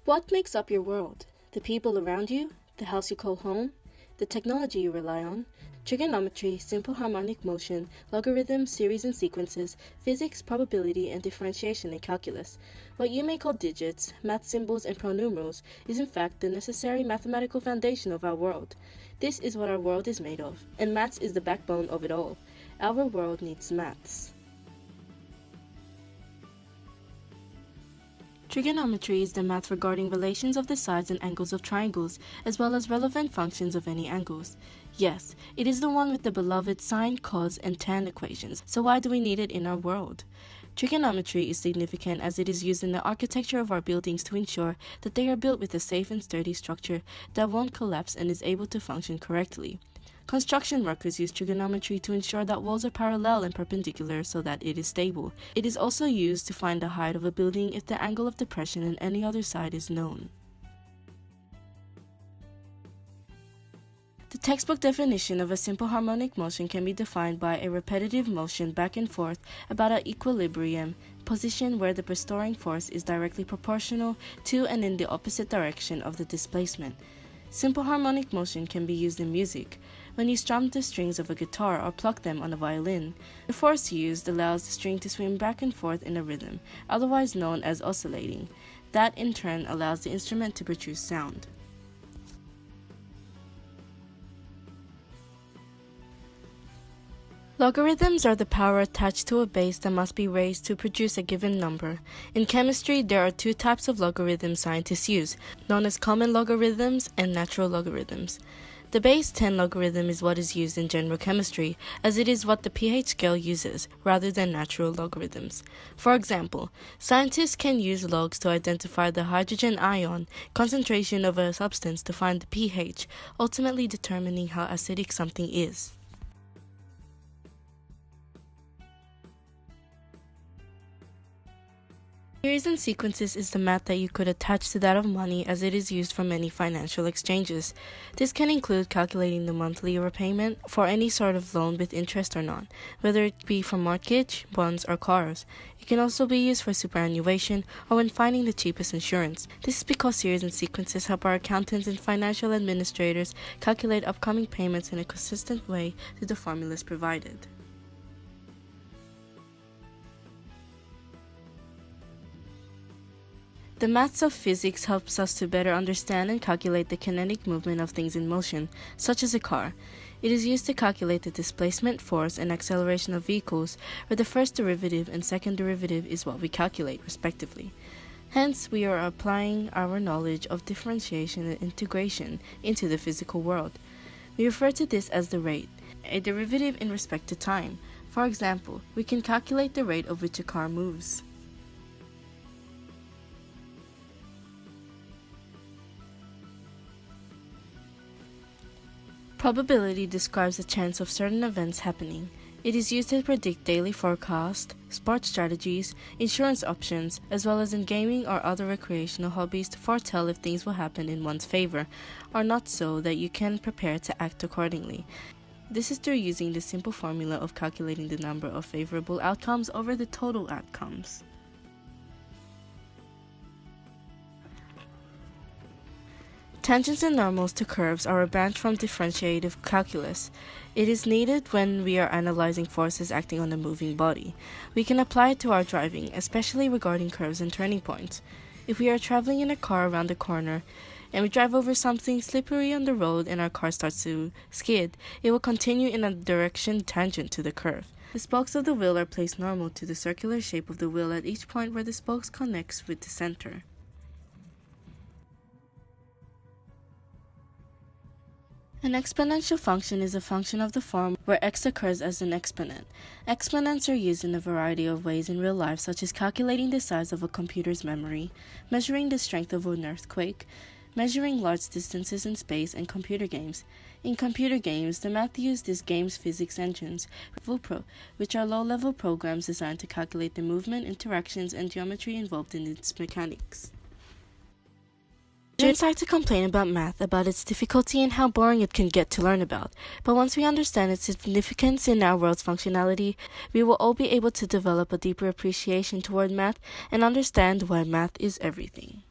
What makes up your world? The people around you? The house you call home? The technology you rely on? Trigonometry, simple harmonic motion, logarithms, series and sequences, physics, probability, and differentiation in calculus. What you may call digits, math symbols, and pronumerals is in fact the necessary mathematical foundation of our world. This is what our world is made of, and maths is the backbone of it all. Our world needs maths. Trigonometry is the math regarding relations of the sides and angles of triangles, as well as relevant functions of any angles. Yes, it is the one with the beloved sine, cos, and tan equations, so why do we need it in our world? Trigonometry is significant as it is used in the architecture of our buildings to ensure that they are built with a safe and sturdy structure that won't collapse and is able to function correctly. Construction workers use trigonometry to ensure that walls are parallel and perpendicular so that it is stable. It is also used to find the height of a building if the angle of depression on any other side is known. The textbook definition of a simple harmonic motion can be defined by a repetitive motion back and forth about an equilibrium position where the restoring force is directly proportional to and in the opposite direction of the displacement. Simple harmonic motion can be used in music. When you strum the strings of a guitar or pluck them on a violin, the force used allows the string to swing back and forth in a rhythm, otherwise known as oscillating. That in turn allows the instrument to produce sound. Logarithms are the power attached to a base that must be raised to produce a given number. In chemistry, there are two types of logarithms scientists use, known as common logarithms and natural logarithms. The base 10 logarithm is what is used in general chemistry, as it is what the pH scale uses, rather than natural logarithms. For example, scientists can use logs to identify the hydrogen ion concentration of a substance to find the pH, ultimately determining how acidic something is. Series and sequences is the math that you could attach to that of money as it is used for many financial exchanges. This can include calculating the monthly repayment for any sort of loan with interest or not, whether it be for mortgage, bonds, or cars. It can also be used for superannuation or when finding the cheapest insurance. This is because series and sequences help our accountants and financial administrators calculate upcoming payments in a consistent way to the formulas provided. The maths of physics helps us to better understand and calculate the kinetic movement of things in motion, such as a car. It is used to calculate the displacement, force, and acceleration of vehicles, where the first derivative and second derivative is what we calculate, respectively. Hence, we are applying our knowledge of differentiation and integration into the physical world. We refer to this as the rate, a derivative in respect to time. For example, we can calculate the rate of which a car moves. Probability describes the chance of certain events happening. It is used to predict daily forecasts, sports strategies, insurance options, as well as in gaming or other recreational hobbies to foretell if things will happen in one's favor, or not so that you can prepare to act accordingly. This is through using the simple formula of calculating the number of favorable outcomes over the total outcomes. Tangents and normals to curves are a branch from differentiative calculus. It is needed when we are analyzing forces acting on a moving body. We can apply it to our driving, especially regarding curves and turning points. If we are traveling in a car around a corner and we drive over something slippery on the road and our car starts to skid, it will continue in a direction tangent to the curve. The spokes of the wheel are placed normal to the circular shape of the wheel at each point where the spokes connects with the center. An exponential function is a function of the form where x occurs as an exponent. Exponents are used in a variety of ways in real life, such as calculating the size of a computer's memory, measuring the strength of an earthquake, measuring large distances in space, and computer games. In computer games, the math used is games physics engines, which are low-level programs designed to calculate the movement, interactions, and geometry involved in its mechanics. Students like to complain about math, about its difficulty and how boring it can get to learn about. But once we understand its significance in our world's functionality, we will all be able to develop a deeper appreciation toward math and understand why math is everything.